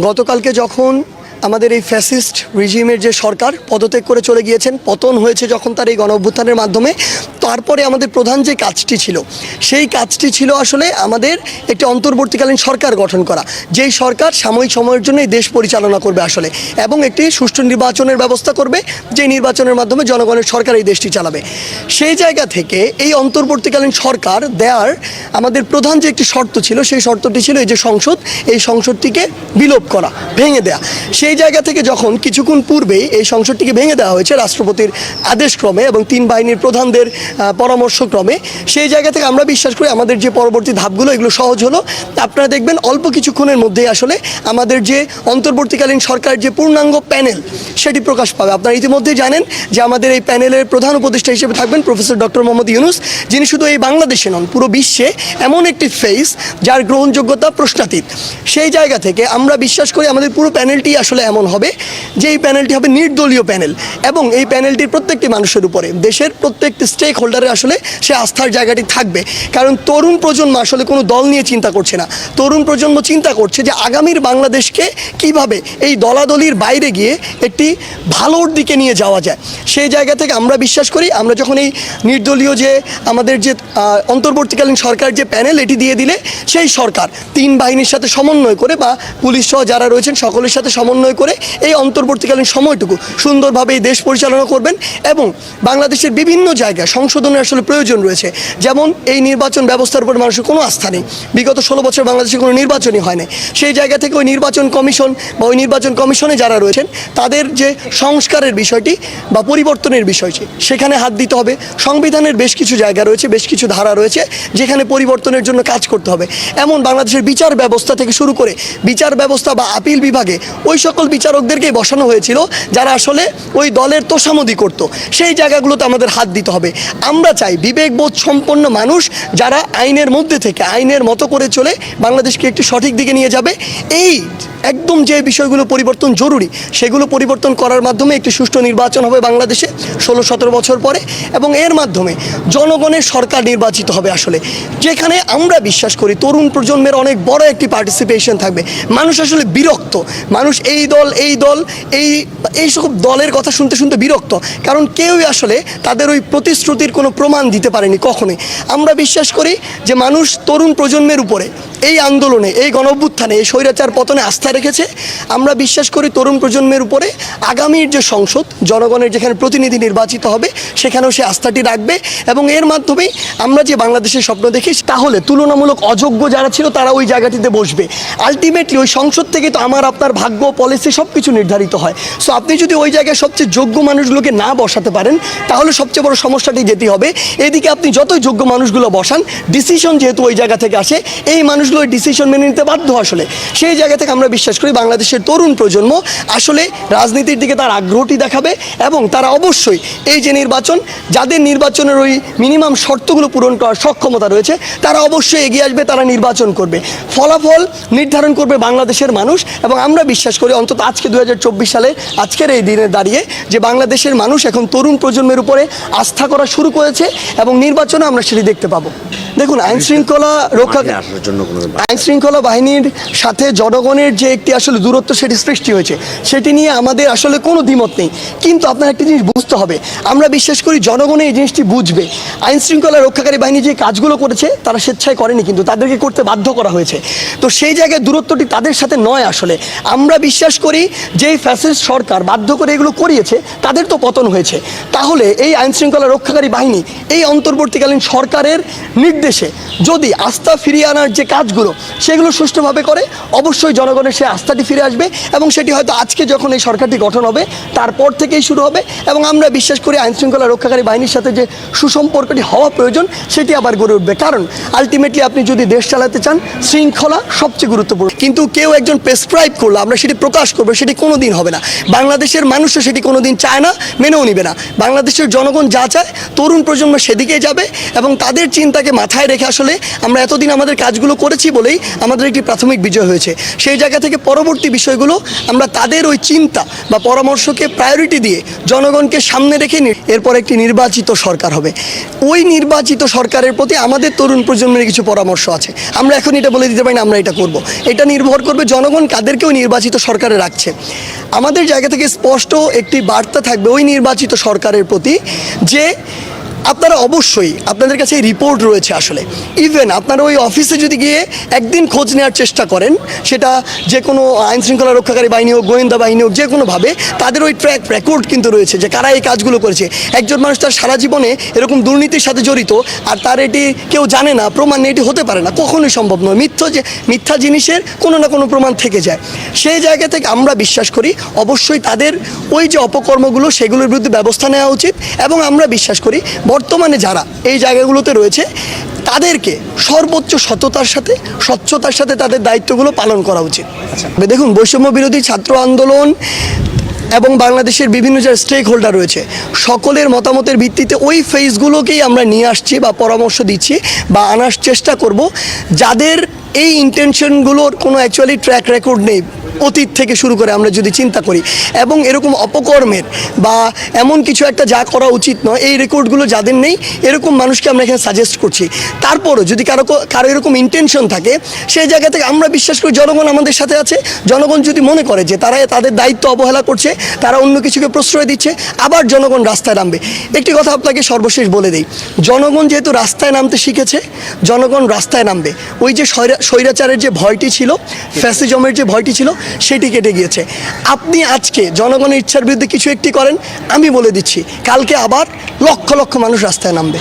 গতকালকে যখন আমাদের এই ফ্যাসিস্ট রিজিমের যে সরকার পদত্যাগ করে চলে গিয়েছেন, পতন হয়েছে যখন তার এই গণঅভ্যুত্থানের মাধ্যমে, তারপরে আমাদের প্রধান যে কাজটি ছিল সেই কাজটি ছিল আসলে আমাদের একটি অন্তর্বর্তীকালীন সরকার গঠন করা, যেই সরকার সাময়িক সময়ের জন্য এই দেশ পরিচালনা করবে আসলে, এবং একটি সুষ্ঠু নির্বাচনের ব্যবস্থা করবে, যে নির্বাচনের মাধ্যমে জনগণের সরকার এই দেশটি চালাবে। সেই জায়গা থেকে এই অন্তর্বর্তীকালীন সরকার দেওয়ার আমাদের প্রধান যে একটি শর্ত ছিল, সেই শর্তটি ছিল এই যে সংসদ, এই সংসদটিকে বিলোপ করা, ভেঙে দেয়া। সেই জায়গা থেকে যখন কিছুক্ষণ পূর্বেই এই সংসদটিকে ভেঙে দেওয়া হয়েছে রাষ্ট্রপতির আদেশক্রমে এবং তিন বাহিনীর প্রধানদের পরামর্শক্রমে, সেই জায়গা থেকে আমরা বিশ্বাস করি আমাদের যে পরবর্তী ধাপগুলো এগুলো সহজ হলো। আপনারা দেখবেন অল্প কিছুক্ষণের মধ্যেই আসলে আমাদের যে অন্তর্বর্তীকালীন সরকারের যে পূর্ণাঙ্গ প্যানেল সেটি প্রকাশ পাবে। আপনারা ইতিমধ্যেই জানেন যে আমাদের এই প্যানেলের প্রধান উপদেষ্টা হিসেবে থাকবেন প্রফেসর ডক্টর মোহাম্মদ ইউনূস, যিনি শুধু এই বাংলাদেশে নন, পুরো বিশ্বে এমন একটি ফেস যার গ্রহণযোগ্যতা প্রশ্নাতীত। সেই জায়গা থেকে আমরা বিশ্বাস করি আমাদের পুরো প্যানেলটি আসলে এমন হবে যে এই প্যানেলটি হবে নির্দলীয় প্যানেল, এবং এই প্যানেলটির প্রত্যেকটি মানুষের উপরে, দেশের প্রত্যেকটি স্টেক হোল্ডারের আসলে সে আস্থার জায়গাটি থাকবে। কারণ তরুণ প্রজন্ম আসলে কোনো দল নিয়ে চিন্তা করছে না, তরুণ প্রজন্ম চিন্তা করছে যে আগামীর বাংলাদেশকে কিভাবে এই দলাদলির বাইরে গিয়ে একটি ভালোর দিকে নিয়ে যাওয়া যায়। সেই জায়গা থেকে আমরা বিশ্বাস করি আমরা যখন এই নির্দলীয় যে আমাদের যে অন্তর্বর্তীকালীন সরকার যে প্যানেল এটি দিয়ে দিলে, সেই সরকার তিন বাহিনীর সাথে সমন্বয় করে বা পুলিশ সহ যারা রয়েছেন সকলের সাথে সমন্বয় করে এই অন্তর্বর্তীকালীন সময়টুকু সুন্দরভাবে এই দেশ পরিচালনা করবেন। এবং বাংলাদেশের বিভিন্ন জায়গায় সংশোধনের আসলে প্রয়োজন রয়েছে, যেমন এই নির্বাচন ব্যবস্থার উপর মানুষের কোনো আস্থা নেই, বিগত 16 বছর বাংলাদেশে কোনো নির্বাচনই হয় না। সেই জায়গা থেকে ওই নির্বাচন কমিশন বা ওই নির্বাচন কমিশনে যারা রয়েছেন তাদের যে সংস্কারের বিষয়টি বা পরিবর্তনের বিষয়টি, সেখানে হাত দিতে হবে। সংবিধানের বেশ কিছু জায়গা রয়েছে, বেশ কিছু ধারা রয়েছে যেখানে পরিবর্তনের জন্য কাজ করতে হবে। এমন বাংলাদেশের বিচার ব্যবস্থা থেকে শুরু করে বিচার ব্যবস্থা বা আপিল বিভাগে ওই সকল বিচারকদেরকেই বসানো হয়েছিল যারা আসলে ওই দলের তোষামোদি করত। সেই জায়গাগুলোতে আমাদের হাত দিতে হবে। আমরা চাই বিবেকবোধ সম্পন্ন মানুষ যারা আইনের মধ্যে থেকে আইনের মতো করে চলে বাংলাদেশকে একটি সঠিক দিকে নিয়ে যাবে। এই একদম যে বিষয়গুলো পরিবর্তন জরুরি সেগুলো পরিবর্তন করার মাধ্যমে একটি সুষ্ঠু নির্বাচন হবে বাংলাদেশে 16-17 বছর পরে, এবং এর মাধ্যমে জনগণের সরকার নির্বাচিত হবে আসলে, যেখানে আমরা বিশ্বাস করি তরুণ প্রজন্মের অনেক বড় একটি পার্টিসিপেশন থাকবে। মানুষ আসলে বিরক্ত, মানুষ এই দল এই সব দলের কথা শুনতে শুনতে বিরক্ত, কারণ কেউই আসলে তাদের ওই প্রতিশ্রুতির কোনো প্রমাণ দিতে পারেনি কখনোই। আমরা বিশ্বাস করি যে মানুষ তরুণ প্রজন্মের উপরে এই আন্দোলনে, এই গণঅভ্যুত্থানে, এই স্বৈরাচার পতনে আস্থা রেখেছে। আমরা বিশ্বাস করি তরুণ প্রজন্মের উপরে আগামীর যে সংসদ, জনগণের যেখানে প্রতিনিধি নির্বাচিত হবে সেখানেও সে আস্থাটি রাখবে, এবং এর মাধ্যমেই আমরা যে বাংলাদেশের স্বপ্ন দেখি, তাহলে তুলনামূলক অযোগ্য যারা ছিল তারা ওই জায়গাটিতে বসবে। আলটিমেটলি ওই সংসদ থেকে তো আমার আপনার ভাগ্য, পলিসি সব কিছু নির্ধারিত হয়। সো আপনি যদি ওই জায়গায় সবচেয়ে যোগ্য মানুষগুলোকে না বসাতে পারেন তাহলে সবচেয়ে বড় সমস্যাটি যেতে হবে এদিকে আপনি যতই যোগ্য মানুষগুলো বসান, ডিসিশন যেহেতু ওই জায়গা থেকে আসে, এই মানুষগুলো ওই ডিসিশন মেনে নিতে বাধ্য আসলে। সেই জায়গা থেকে আমরা বিশ্বাস করি বাংলাদেশের তরুণ প্রজন্ম আসলে রাজনীতির দিকে তার আগ্রহটি দেখাবে, এবং তারা অবশ্যই এই যে নির্বাচন, যাদের নির্বাচনের ওই মিনিমাম শর্তগুলো পূরণ করার সক্ষমতা রয়েছে, তারা অবশ্যই এগিয়ে আসবে, তারা নির্বাচন করবে। ফলাফল নির্ধারণ করবে বাংলাদেশের মানুষ, এবং আমরা বিশ্বাস করি অন্তত আজকে 2024 সালে আজকের এই দিনে দাঁড়িয়ে যে বাংলাদেশের মানুষ এখন তরুণ প্রজন্মের উপরে আস্থা করা শুরু করেছে, এবং নির্বাচনে আমরা সেটি দেখতে পাবো। দেখুন, আইন শৃঙ্খলা বাহিনীর সাথে জনগণের যে একটি আসলে দূরত্ব সেটি সৃষ্টি হয়েছে, সেটি নিয়ে আমাদের আসলে কোনো দ্বিমত নেই। কিন্তু আপনার একটা জিনিস বুঝতে হবে, আমরা বিশ্বাস করি জনগণের এই জিনিসটি বুঝবে। আইন শৃঙ্খলা রক্ষাকারী বাহিনী যে কাজগুলো করেছে তারা স্বেচ্ছায় করেনি, কিন্তু তাদেরকে করতে বাধ্য করা হয়েছে। তো সেই জায়গায় দূরত্বটি তাদের সাথে নয় আসলে। আমরা বিশ্বাস করি যে ফ্যাসিস্ট সরকার বাধ্য করে এগুলো করিয়েছে, তাদের তো পতন হয়েছে। তাহলে এই আইন শৃঙ্খলা রক্ষাকারী বাহিনী এই অন্তর্বর্তীকালীন সরকারের নির্দেশে যদি আস্থা ফিরিয়ে আনার যে কাজগুলো সেগুলো সুষ্ঠুভাবে করে, অবশ্যই জনগণের সে আস্থাটি ফিরে আসবে, এবং সেটি হয়তো আজকে যখন এই সরকারটি গঠন হবে তারপর থেকেই শুরু হবে। এবং আমরা বিশ্বাস করি আইন শৃঙ্খলা রক্ষাকারী বাহিনীর সাথে যে সুসম্পর্কটি হওয়া প্রয়োজন সেটি আবার গড়ে উঠবে। কারণ আলটিমেটলি আপনি যদি দেশ চালাতে চান, শৃঙ্খলা সবচেয়ে গুরুত্বপূর্ণ। কিন্তু কেউ একজন প্রেসক্রাইব করলো আমরা সেটি প্রকাশ করবো, সেটি কোনো দিন হবে না। বাংলাদেশের মানুষও সেটি কোনো দিন চায় না, মেনেও নিবে না। বাংলাদেশের জনগণ যা চায় তরুণ প্রজন্ম সেদিকেই যাবে, এবং তাদের চিন্তাকে মাথায় মাথায় রেখে আসলে আমরা এতদিন আমাদের কাজগুলো করেছি বলেই আমাদের একটি প্রাথমিক বিজয় হয়েছে। সেই জায়গা থেকে পরবর্তী বিষয়গুলো আমরা তাদের ওই চিন্তা বা পরামর্শকে প্রায়োরিটি দিয়ে জনগণকে সামনে রেখে এরপর একটি নির্বাচিত সরকার হবে। ওই নির্বাচিত সরকারের প্রতি আমাদের তরুণ প্রজন্মের কিছু পরামর্শ আছে। আমরা এখন এটা বলে দিতে পারি না আমরা এটা করব, এটা নির্ভর করবে জনগণ কাদেরকেও নির্বাচিত সরকারে রাখছে। আমাদের জায়গা থেকে স্পষ্ট একটি বার্তা থাকবে ওই নির্বাচিত সরকারের প্রতি যে আপনারা অবশ্যই, আপনাদের কাছে রিপোর্ট রয়েছে আসলে, ইভেন আপনারা ওই অফিসে যদি গিয়ে একদিন খোঁজ নেওয়ার চেষ্টা করেন, সেটা যে কোনো আইনশৃঙ্খলা রক্ষাকারী বাহিনী হোক, গোয়েন্দা বাহিনী হোক, যে কোনোভাবে তাদের ওই ট্র্যাক রেকর্ড কিন্তু রয়েছে যে কারা এই কাজগুলো করেছে। একজন মানুষ তার সারা জীবনে এরকম দুর্নীতির সাথে জড়িত আর তার এটি কেউ জানে না, প্রমাণ নেই, এটি হতে পারে না, কখনোই সম্ভব নয়। মিথ্যা জিনিসের কোনো না কোনো প্রমাণ থেকে যায়। সেই জায়গা থেকে আমরা বিশ্বাস করি অবশ্যই তাদের ওই যে অপকর্মগুলো সেগুলোর বিরুদ্ধে ব্যবস্থা নেওয়া উচিত, এবং আমরা বিশ্বাস করি বর্তমানে যারা এই জায়গাগুলোতে রয়েছে তাদেরকে সর্বোচ্চ সততার সাথে, স্বচ্ছতার সাথে তাদের দায়িত্বগুলো পালন করা উচিত। দেখুন, বৈষম্য বিরোধী ছাত্র আন্দোলন এবং বাংলাদেশের বিভিন্ন যে স্টেক হোল্ডার রয়েছে সকলের মতামতের ভিত্তিতে ওই ফেজগুলোকেই আমরা নিয়ে আসছি বা পরামর্শ দিচ্ছি বা আনার চেষ্টা করব যাদের এই ইন্টেনশনগুলোর কোনো অ্যাকচুয়ালি ট্র্যাক রেকর্ড নেই অতীত থেকে শুরু করে আমরা যদি চিন্তা করি, এবং এরকম অপকর্মের বা এমন কিছু একটা যা করা উচিত নয় এই রেকর্ডগুলো যাদের নেই এরকম মানুষকে আমরা এখানে সাজেস্ট করছি। তারপরও যদি কারো এরকম ইন্টেনশন থাকে, সেই জায়গা থেকে আমরা বিশ্বাস করি জনগণ আমাদের সাথে আছে। জনগণ যদি মনে করে যে তারা তাদের দায়িত্ব অবহেলা করছে, তারা অন্য কিছুকে প্রশ্রয় দিচ্ছে, আবার জনগণ রাস্তায় নামবে। একটি কথা আপনাকে সর্বশেষ বলে দেই, জনগণ যেহেতু রাস্তায় নামতে শিখেছে, জনগণ রাস্তায় নামবে। ওই যে স্বৈরাচারের যে ভয়টি ছিল, ফ্যাসিজমের যে ভয়টি ছিল, সেটি কেটে গিয়েছে। আপনি আজকে জনগণের ইচ্ছার বিরুদ্ধে কিছু একটি করেন, আমি বলে দিচ্ছি কালকে আবার লক্ষ লক্ষ মানুষ রাস্তায় নামবে।